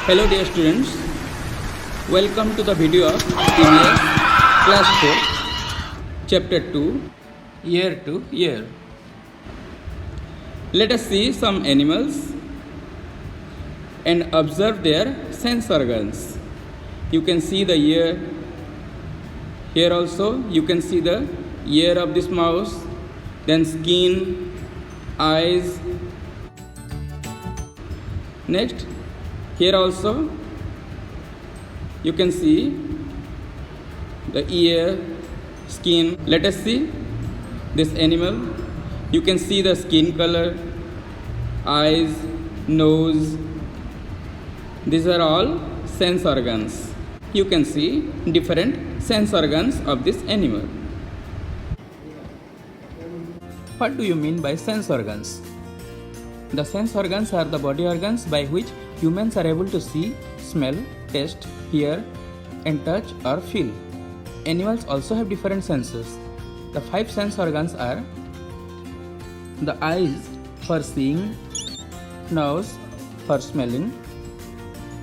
Hello dear students, welcome to the video of TVS Class 4, Chapter 2, Year to Year. Let us see some animals and observe their sense organs. You can see the ear. Here also you can see the ear of this mouse, then skin, eyes. Next, here also you can see the ear, skin. Let us see this animal. You can see the skin color, eyes, nose. These are all sense organs. You can see different sense organs of this animal. What do you mean by sense organs? The sense organs are the body organs by which humans are able to see, smell, taste, hear, and touch or feel. Animals also have different senses. The 5 sense organs are the eyes for seeing, nose for smelling,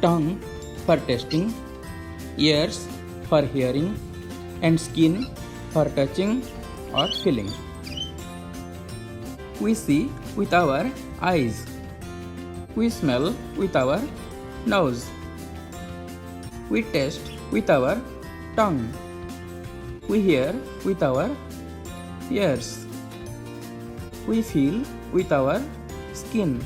tongue for tasting, ears for hearing, and skin for touching or feeling. We see with our eyes. We smell with our nose. We taste with our tongue. We hear with our ears. We feel with our skin.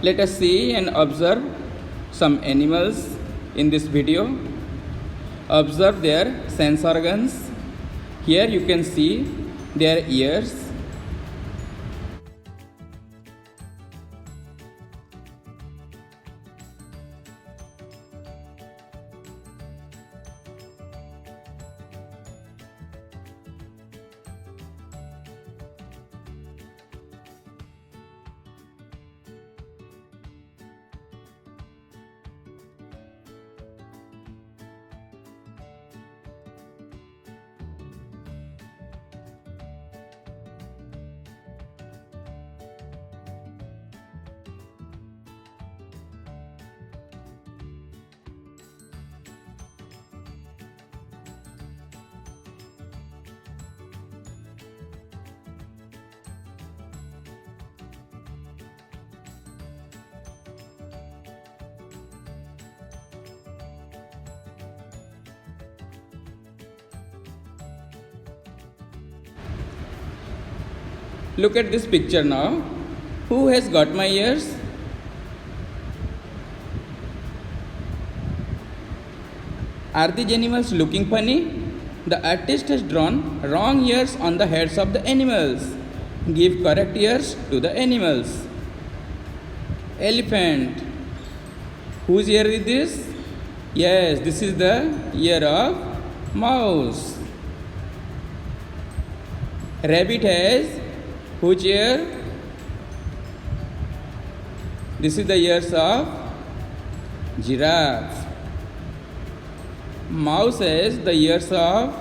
Let us see and observe some animals in this video. Observe their sense organs. Here you can see their ears. Look at this picture now. Who has got my ears? Are these animals looking funny? The artist has drawn wrong ears on the heads of the animals. Give correct ears to the animals. Elephant. Whose ear is this? Yes, this is the ear of mouse. Rabbit has which ear? This is the ears of giraffe. Mouse has the ears of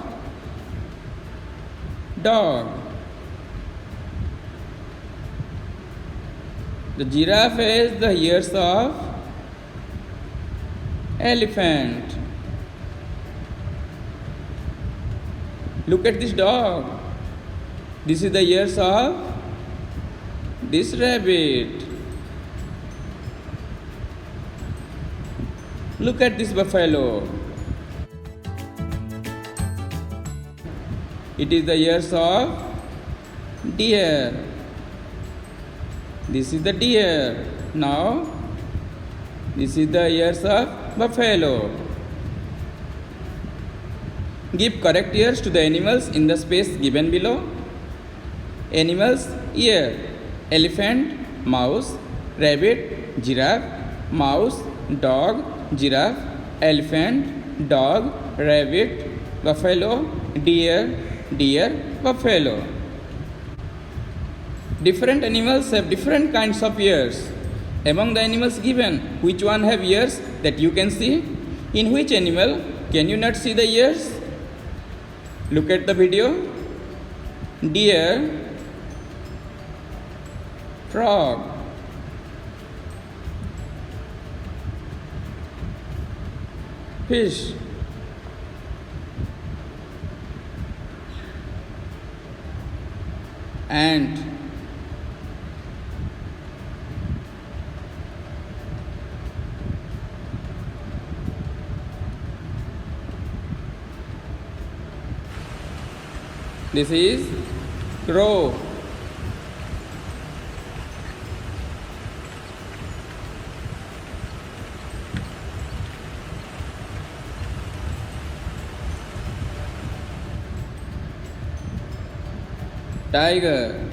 dog. The giraffe has the ears of elephant. Look at this dog. This is the ears of this rabbit. Look at this buffalo. It is the ears of deer. This is the deer. Now, this is the ears of buffalo. Give correct ears to the animals in the space given below. Animals, ear. Elephant, mouse, rabbit, giraffe, mouse, dog, giraffe, elephant, dog, rabbit, buffalo, deer, buffalo. Different animals have different kinds of ears. Among the animals given, which one have ears that you can see? In which animal can you not see the ears? Look at the video. Deer, frog, fish, ant, this is crow, tiger,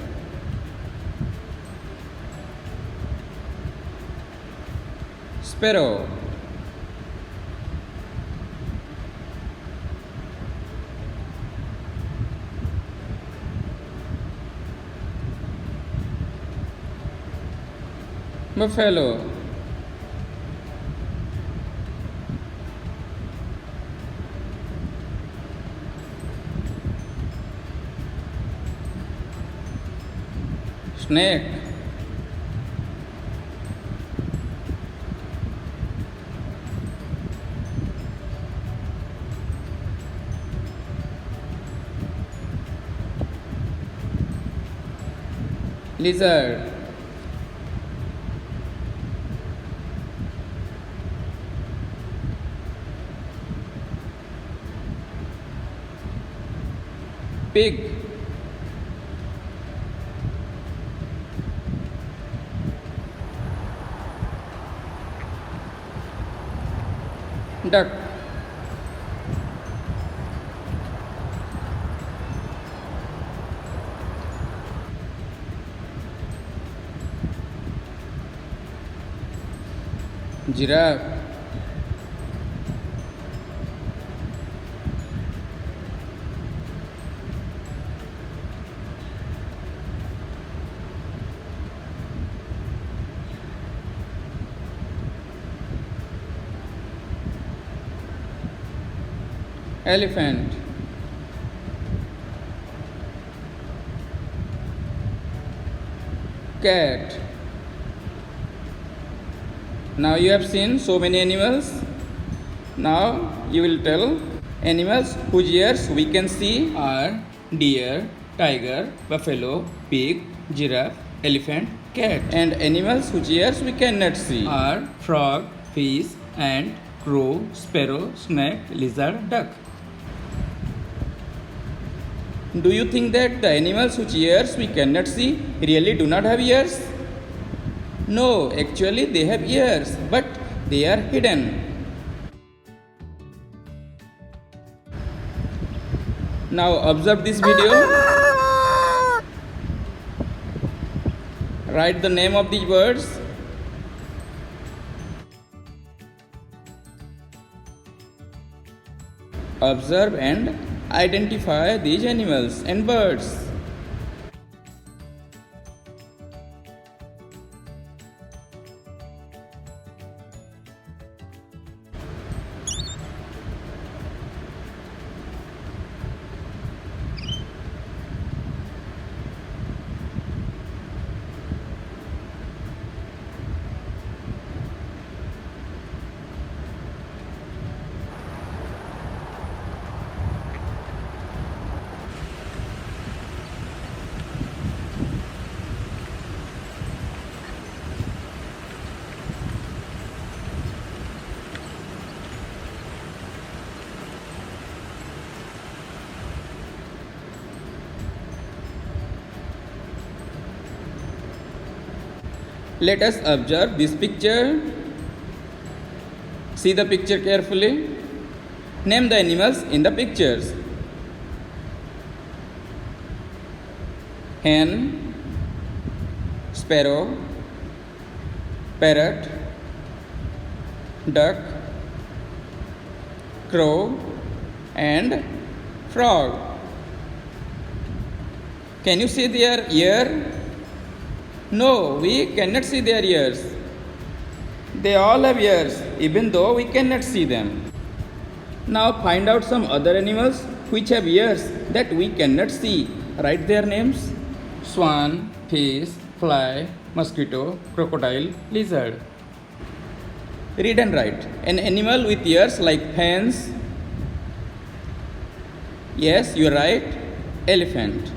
sparrow, buffalo, snake, lizard, pig, duck, giraffe, elephant, cat. Now you have seen so many animals. Now you will tell animals whose ears we can see are deer, tiger, buffalo, pig, giraffe, elephant, cat. And animals whose ears we cannot see are frog, fish, ant, crow, sparrow, snake, lizard, duck. Do you think that the animals whose ears we cannot see really do not have ears? No, actually they have ears, but they are hidden. Now observe this video. Write the name of these birds. Observe and identify these animals and birds. Let us observe this picture. See the picture carefully. Name the animals in the pictures. Hen, sparrow, parrot, duck, crow, and frog. Can you see their ear? No, we cannot see their ears. They all have ears, even though we cannot see them. Now find out some other animals which have ears that we cannot see. Write their names. Swan, fish, fly, mosquito, crocodile, lizard. Read and write. An animal with ears like fans. Yes, you are right. Elephant.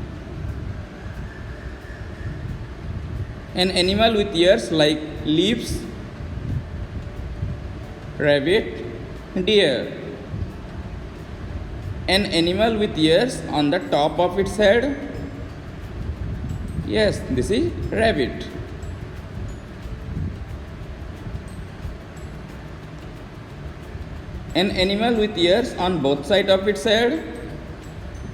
An animal with ears like leaves. Rabbit. Deer. An animal with ears on the top of its head. Yes, this is rabbit. An animal with ears on both sides of its head.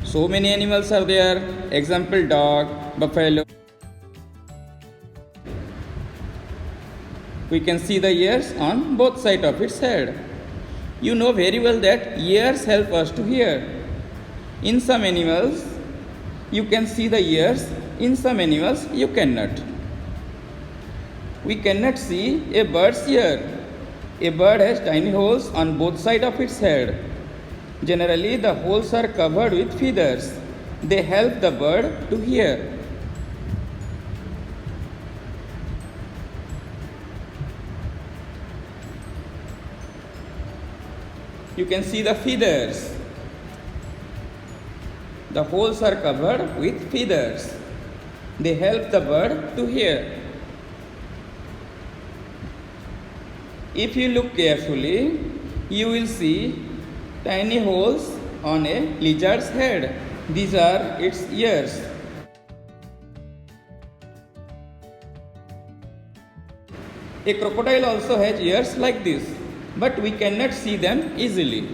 So many animals are there. Example, dog, buffalo. We can see the ears on both sides of its head. You know very well that ears help us to hear. In some animals, you can see the ears. In some animals, you cannot. We cannot see a bird's ear. A bird has tiny holes on both sides of its head. Generally, the holes are covered with feathers. They help the bird to hear. You can see the feathers. The holes are covered with feathers. They help the bird to hear. If you look carefully, you will see tiny holes on a lizard's head. These are its ears. A crocodile also has ears like this, but we cannot see them easily.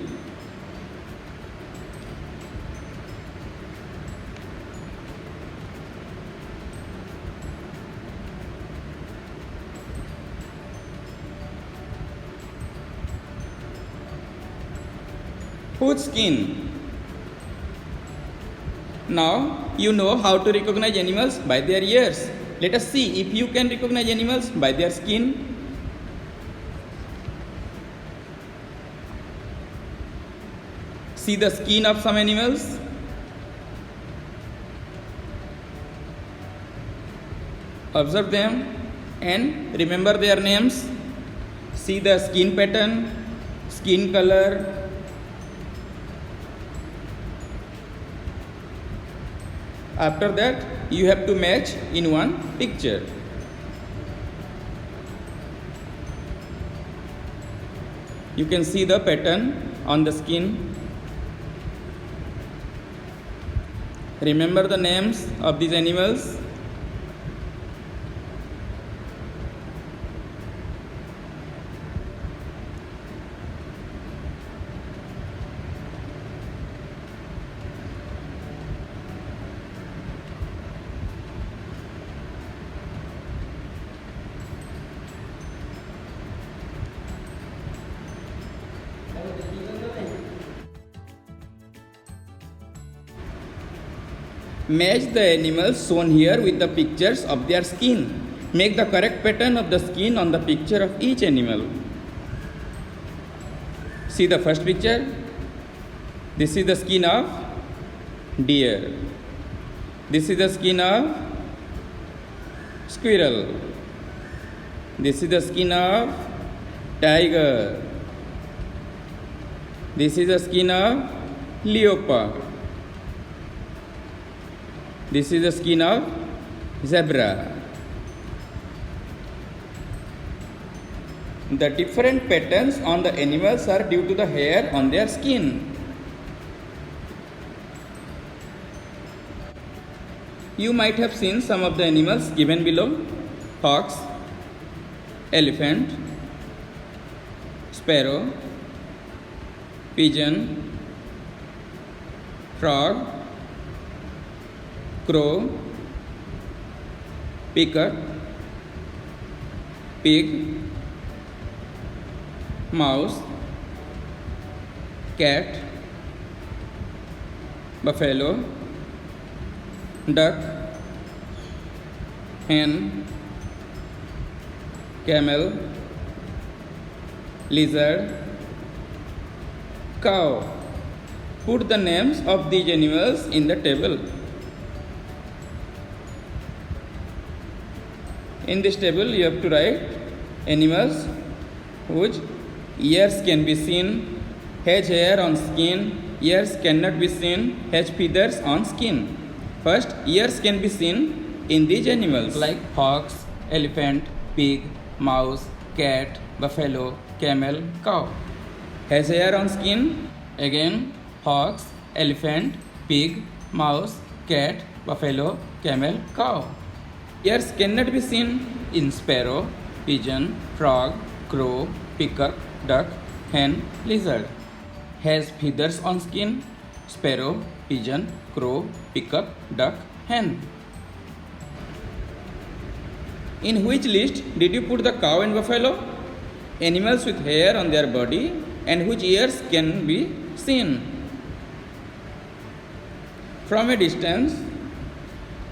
Whose skin? Now you know how to recognize animals by their ears. Let us see if you can recognize animals by their skin. See the skin of some animals. Observe them and remember their names. See the skin pattern, skin color. After that, you have to match in one picture. You can see the pattern on the skin. Remember the names of these animals. Match the animals shown here with the pictures of their skin. Make the correct pattern of the skin on the picture of each animal. See the first picture. This is the skin of deer. This is the skin of squirrel. This is the skin of tiger. This is the skin of leopard. This is the skin of zebra. The different patterns on the animals are due to the hair on their skin. You might have seen some of the animals given below: fox, elephant, sparrow, pigeon, frog, crow, peacock, pig, mouse, cat, buffalo, duck, hen, camel, lizard, cow. Put the names of these animals in the table. In this table, you have to write animals whose ears can be seen, has hair on skin, ears cannot be seen, has feathers on skin. First, ears can be seen in these animals like fox, elephant, pig, mouse, cat, buffalo, camel, cow. Has hair on skin, again fox, elephant, pig, mouse, cat, buffalo, camel, cow. Ears cannot be seen in sparrow, pigeon, frog, crow, peacock, duck, hen, lizard. Has feathers on skin, sparrow, pigeon, crow, peacock, duck, hen. In which list did you put the cow and buffalo? Animals with hair on their body and whose ears can be seen. From a distance,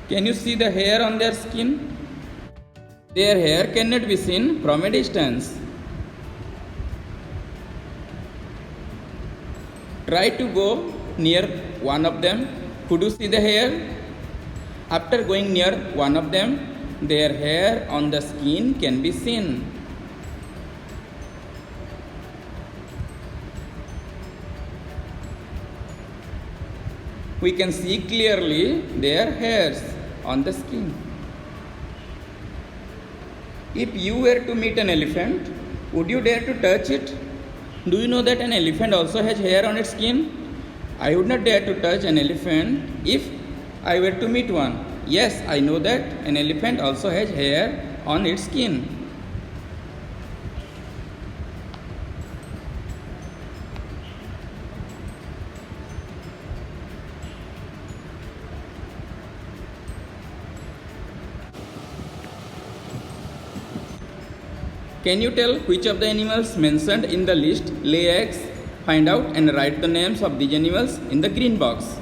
can you see the hair on their skin? Their hair cannot be seen from a distance. Try to go near one of them. Could you see the hair? After going near one of them, their hair on the skin can be seen. We can see clearly their hairs on the skin. If you were to meet an elephant, would you dare to touch it? Do you know that an elephant also has hair on its skin? I would not dare to touch an elephant if I were to meet one. Yes, I know that an elephant also has hair on its skin. Can you tell which of the animals mentioned in the list lay eggs? Find out and write the names of these animals in the green box.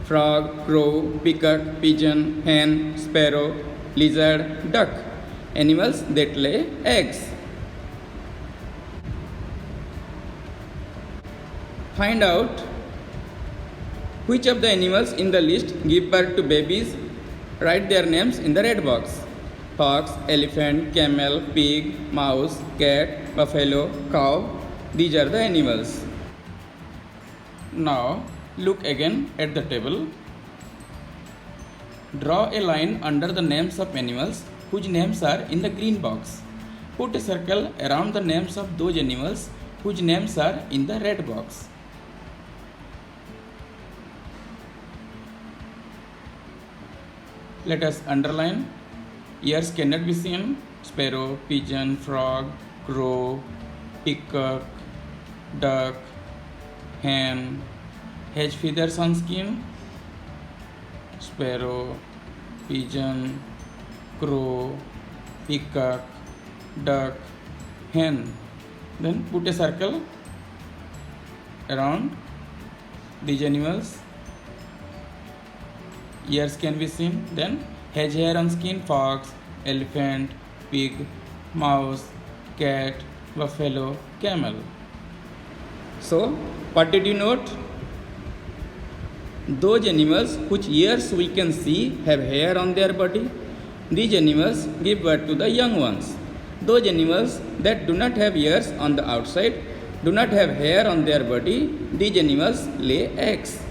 Frog, crow, peacock, pigeon, hen, sparrow, lizard, duck. Animals that lay eggs. Find out which of the animals in the list give birth to babies. Write their names in the red box. Fox, elephant, camel, pig, mouse, cat, buffalo, cow. These are the animals. Now look again at the table. Draw a line under the names of animals whose names are in the green box. Put a circle around the names of those animals whose names are in the red box. Let us underline. Ears cannot be seen. Sparrow, pigeon, frog, crow, peacock, duck, hen. Has feathers on skin. Sparrow, pigeon, crow, peacock, duck, hen. Then put a circle around these animals. Ears can be seen. Then has hair on skin. Fox, elephant, pig, mouse, cat, buffalo, camel. So, what did you note? Those animals whose ears we can see have hair on their body. These animals give birth to the young ones. Those animals that do not have ears on the outside, do not have hair on their body, these animals lay eggs.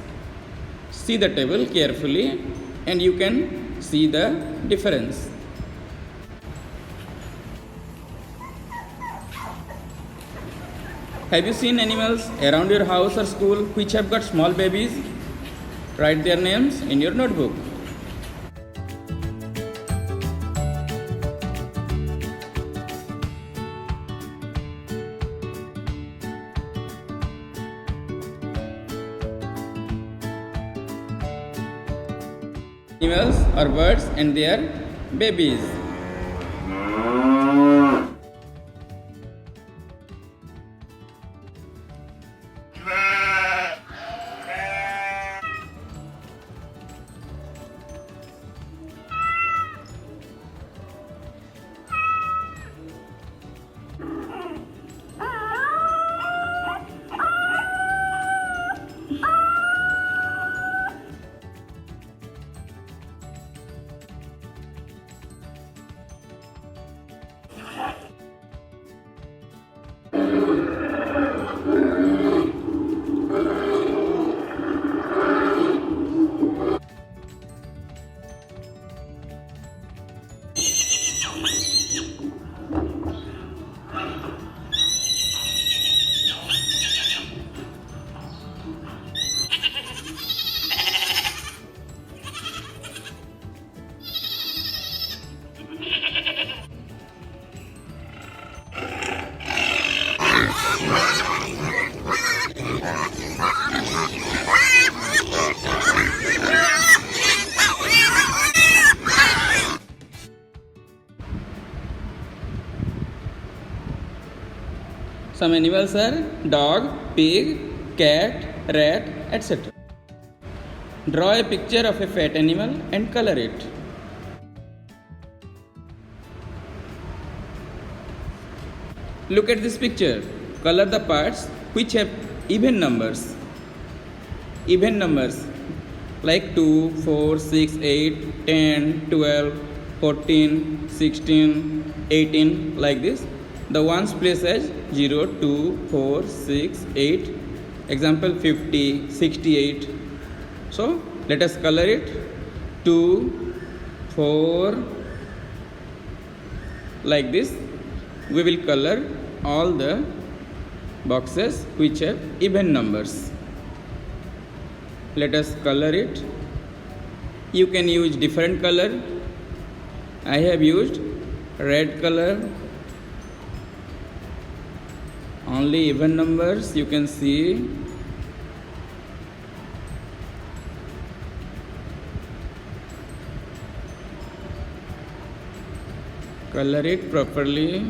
See the table carefully and you can see the difference. Have you seen animals around your house or school which have got small babies? Write their names in your notebook. Animals or birds and their babies. Some animals are dog, pig, cat, rat, etc. Draw a picture of a fat animal and color it. Look at this picture. Color the parts which have even numbers. Even numbers like 2, 4, 6, 8, 10, 12, 14, 16, 18 like this. The ones placed as 0, 2, 4, 6, 8. Example 50, 68. So let us color it. 2, 4 like this. We will color all the boxes which have even numbers. Let us color it. You can use different color. I have used red color. Only even numbers you can see. Color it properly.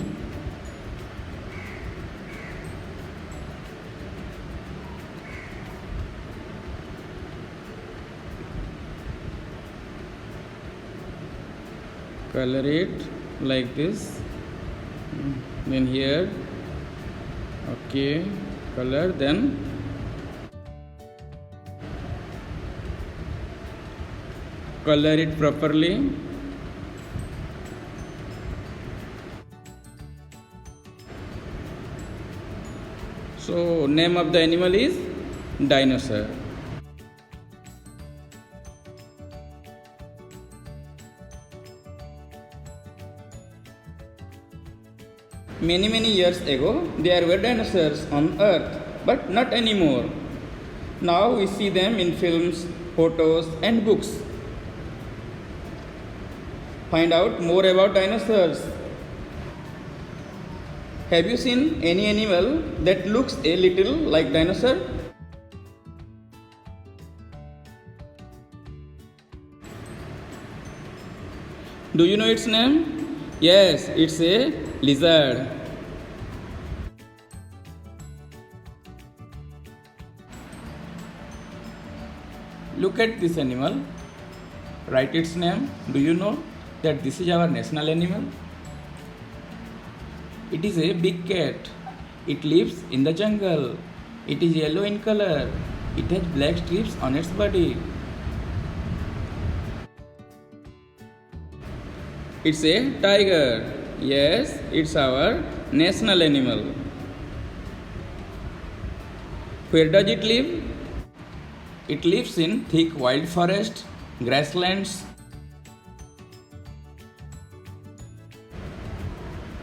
Color it like this. Then here, okay, color, then color it properly. So name of the animal is dinosaur. Many years ago, there were dinosaurs on Earth, but not anymore. Now we see them in films, photos, and books. Find out more about dinosaurs. Have you seen any animal that looks a little like dinosaur? Do you know its name? Yes, it's a lizard. Look at this animal. Write its name. Do you know that this is our national animal? It is a big cat. It lives in the jungle. It is yellow in color. It has black stripes on its body. It's a tiger. Yes, it's our national animal. Where does it live? It lives in thick wild forest, grasslands.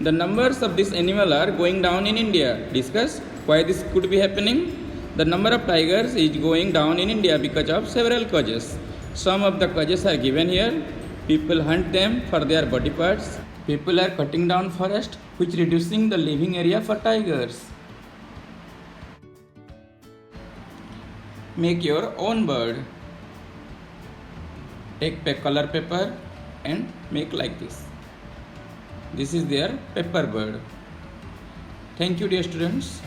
The numbers of this animal are going down in India. Discuss why this could be happening. The number of tigers is going down in India because of several causes. Some of the causes are given here. People hunt them for their body parts. People are cutting down forest, which reducing the living area for tigers. Make your own bird. Take color paper and make like this. This is their pepper bird. Thank you, dear students.